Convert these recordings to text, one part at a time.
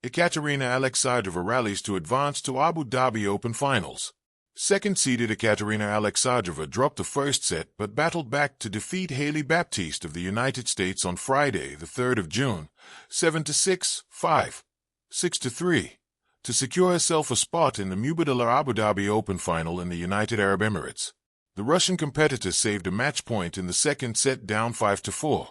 Ekaterina Alexandrova rallies to advance to Abu Dhabi Open finals. Second-seeded Ekaterina Alexandrova dropped the first set but battled back to defeat Hailey Baptiste of the United States on Friday, the 3rd of June, 7-6, 5, 6-3, to secure herself a spot in the unmatched Abu Dhabi Open final in the United Arab Emirates. The Russian competitor saved a match point in the second set down 5-4,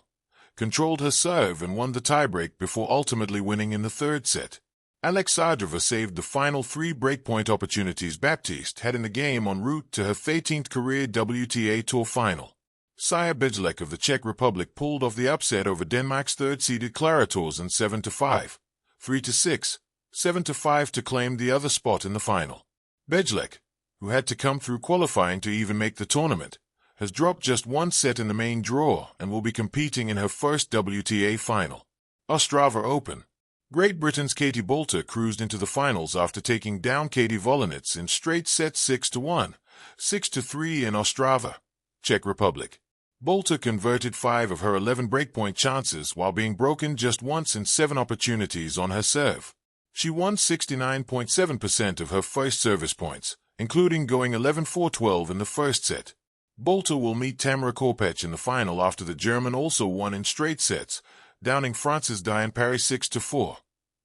controlled her serve and won the tiebreak before ultimately winning in the third set. Alexandrova saved the final 3 breakpoint opportunities Baptiste had in the game en route to her 13th career WTA Tour final. Sia Bejlek of the Czech Republic pulled off the upset over Denmark's third-seeded Clara Tauson 7-5, 3-6, 7-5 to claim the other spot in the final. Bejlek, who had to come through qualifying to even make the tournament, has dropped just one set in the main draw and will be competing in her first WTA final. Ostrava Open. Great Britain's Katie Boulter cruised into the finals after taking down Katie Volinets in straight sets 6-1, 6-3 in Ostrava, Czech Republic. Boulter converted 5 of her 11 breakpoint chances while being broken just once in 7 opportunities on her serve. She won 69.7% of her first service points, including going 11-4-12 in the first set. Boulter will meet Tamara Korpech in the final after the German also won in straight sets, downing France's Diane Parry 6-4,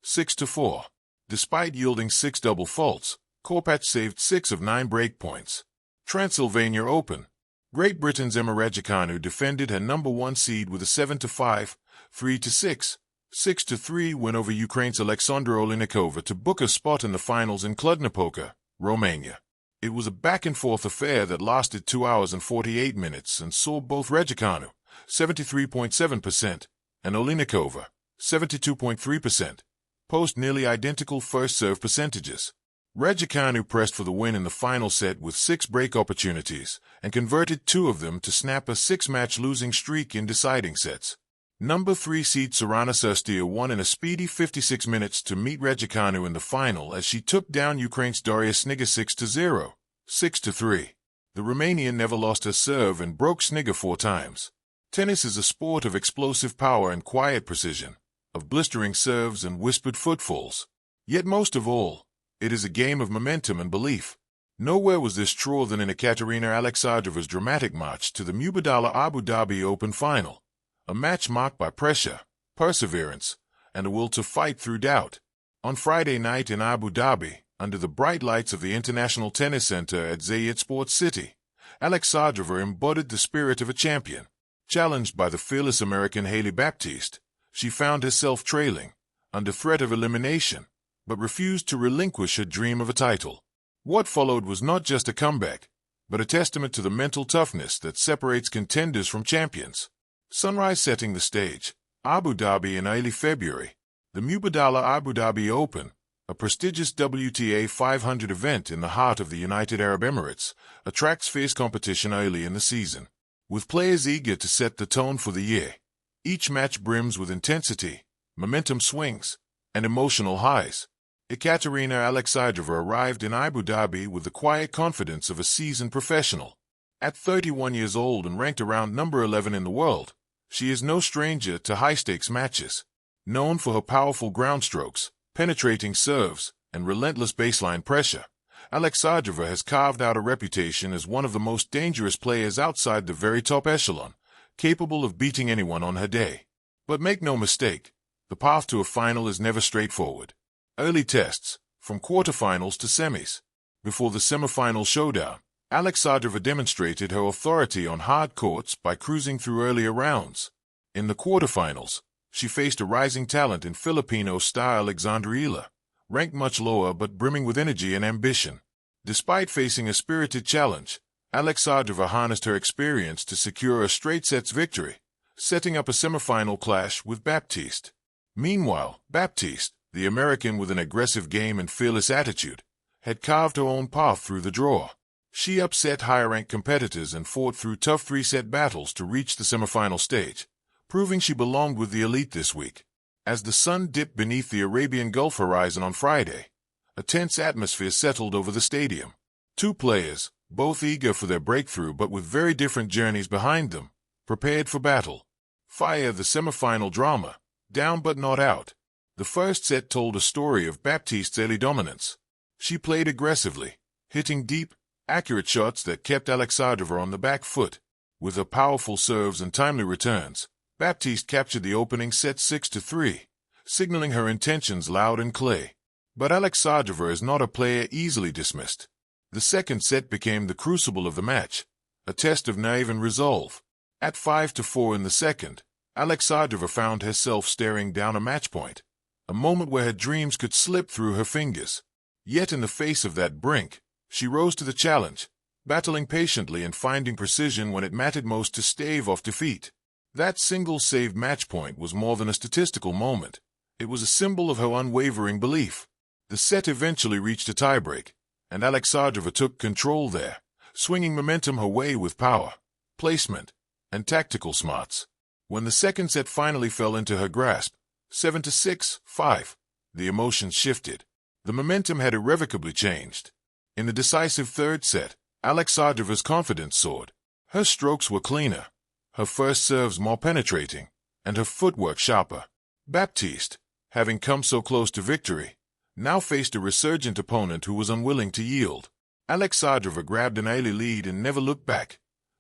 6-4. Despite yielding 6 double faults, Korpech saved 6 of 9 breakpoints. Transylvania Open. Great Britain's Emma Raducanu defended her number 1 seed with a 7-5, 3-6, 6-3 win over Ukraine's Alexandra Olinikova to book a spot in the finals in Cluj-Napoca, Romania. It was a back-and-forth affair that lasted 2 hours and 48 minutes and saw both Raducanu, 73.7%, and Olinikova, 72.3%, post nearly identical first-serve percentages. Raducanu pressed for the win in the final set with 6 break opportunities and converted 2 of them to snap a 6-match losing streak in deciding sets. Number 3 seed Sorana Cîrstea won in a speedy 56 minutes to meet Raducanu in the final as she took down Ukraine's Daria Sniga 6-0, 6-3. The Romanian never lost her serve and broke Sniga 4 times. Tennis is a sport of explosive power and quiet precision, of blistering serves and whispered footfalls. Yet most of all, it is a game of momentum and belief. Nowhere was this truer than in Ekaterina Alexandrova's dramatic march to the unmatched Abu Dhabi Open final, a match marked by pressure, perseverance, and a will to fight through doubt. On Friday night in Abu Dhabi, under the bright lights of the International Tennis Center at Zayed Sports City, Alexandrova embodied the spirit of a champion. Challenged by the fearless American Hailey Baptiste, she found herself trailing, under threat of elimination, but refused to relinquish her dream of a title. What followed was not just a comeback, but a testament to the mental toughness that separates contenders from champions. Sunrise setting the stage, Abu Dhabi in early February. The unmatched Abu Dhabi Open, a prestigious WTA 500 event in the heart of the United Arab Emirates, attracts fierce competition early in the season. With players eager to set the tone for the year, each match brims with intensity, momentum swings, and emotional highs. Ekaterina Alexandrova arrived in Abu Dhabi with the quiet confidence of a seasoned professional. At 31 years old and ranked around number 11 in the world, she is no stranger to high-stakes matches. Known for her powerful ground strokes, penetrating serves, and relentless baseline pressure, Alexandrova has carved out a reputation as one of the most dangerous players outside the very top echelon, capable of beating anyone on her day. But make no mistake, the path to a final is never straightforward. Early tests, from quarterfinals to semis. Before the semifinal showdown, Alexandrova demonstrated her authority on hard courts by cruising through earlier rounds. In the quarterfinals, she faced a rising talent in Filipino star Alexandra Ila, ranked much lower but brimming with energy and ambition. Despite facing a spirited challenge, Alexandrova harnessed her experience to secure a straight sets victory, setting up a semifinal clash with Baptiste. Meanwhile, Baptiste, the American with an aggressive game and fearless attitude, had carved her own path through the draw. She upset higher-ranked competitors and fought through tough 3-set battles to reach the semifinal stage, proving she belonged with the elite this week. As the sun dipped beneath the Arabian Gulf horizon on Friday, a tense atmosphere settled over the stadium. 2 players, both eager for their breakthrough but with very different journeys behind them, prepared for battle. Fire the semifinal drama, down but not out. The The first set told a story of Baptiste's early dominance. She played aggressively, hitting deep, accurate shots that kept Alexandrova on the back foot. With her powerful serves and timely returns, Baptiste captured the opening set 6-3, signaling her intentions loud and clear. But Alexandrova is not a player easily dismissed. The second set became the crucible of the match, a test of nerve and resolve. At 5-4 in the second, Alexandrova found herself staring down a match point, a moment where her dreams could slip through her fingers. Yet in the face of that brink, she rose to the challenge, battling patiently and finding precision when it mattered most to stave off defeat. That single saved match point was more than a statistical moment. It was a symbol of her unwavering belief. The set eventually reached a tiebreak, and Alexandrova took control there, swinging momentum her way with power, placement, and tactical smarts. When the second set finally fell into her grasp, 7-6, 5, the emotions shifted. The momentum had irrevocably changed. In the decisive third set, Alexandrova's confidence soared. Her strokes were cleaner, her first serves more penetrating, and her footwork sharper. Baptiste, having come so close to victory, now faced a resurgent opponent who was unwilling to yield. Alexandrova grabbed an early lead and never looked back,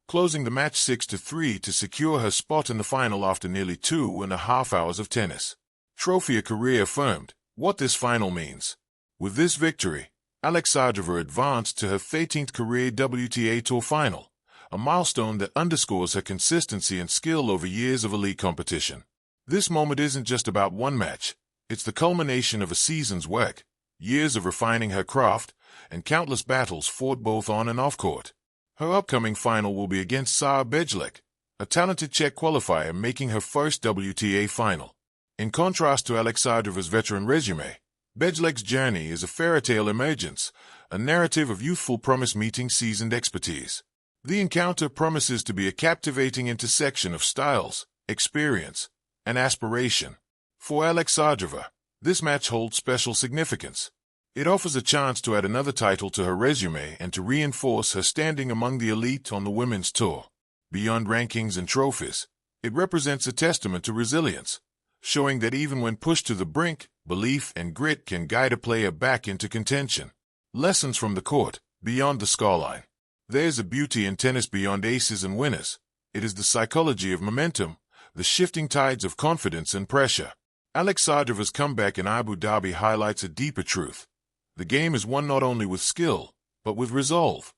closing the match 6-3 to secure her spot in the final after nearly 2.5 hours of tennis. Trophy a career affirmed what this final means. With this victory, Alexandrova advanced to her 13th career WTA Tour final, a milestone that underscores her consistency and skill over years of elite competition. This moment isn't just about one match. It's the culmination of a season's work, years of refining her craft, and countless battles fought both on and off court. Her upcoming final will be against Sara Bejlek, a talented Czech qualifier making her first WTA final. In contrast to Alexandrova's veteran resume, Bejlek's journey is a fairy-tale emergence, a narrative of youthful promise meeting seasoned expertise. The encounter promises to be a captivating intersection of styles, experience, and aspiration. For Alexandrova, this match holds special significance. It offers a chance to add another title to her resume and to reinforce her standing among the elite on the women's tour. Beyond rankings and trophies, it represents a testament to resilience, showing that even when pushed to the brink, belief and grit can guide a player back into contention. Lessons from the court, beyond the scoreline. There's a beauty in tennis beyond aces and winners. It is the psychology of momentum, the shifting tides of confidence and pressure. Alexandrova's comeback in Abu Dhabi highlights a deeper truth. The game is won not only with skill, but with resolve.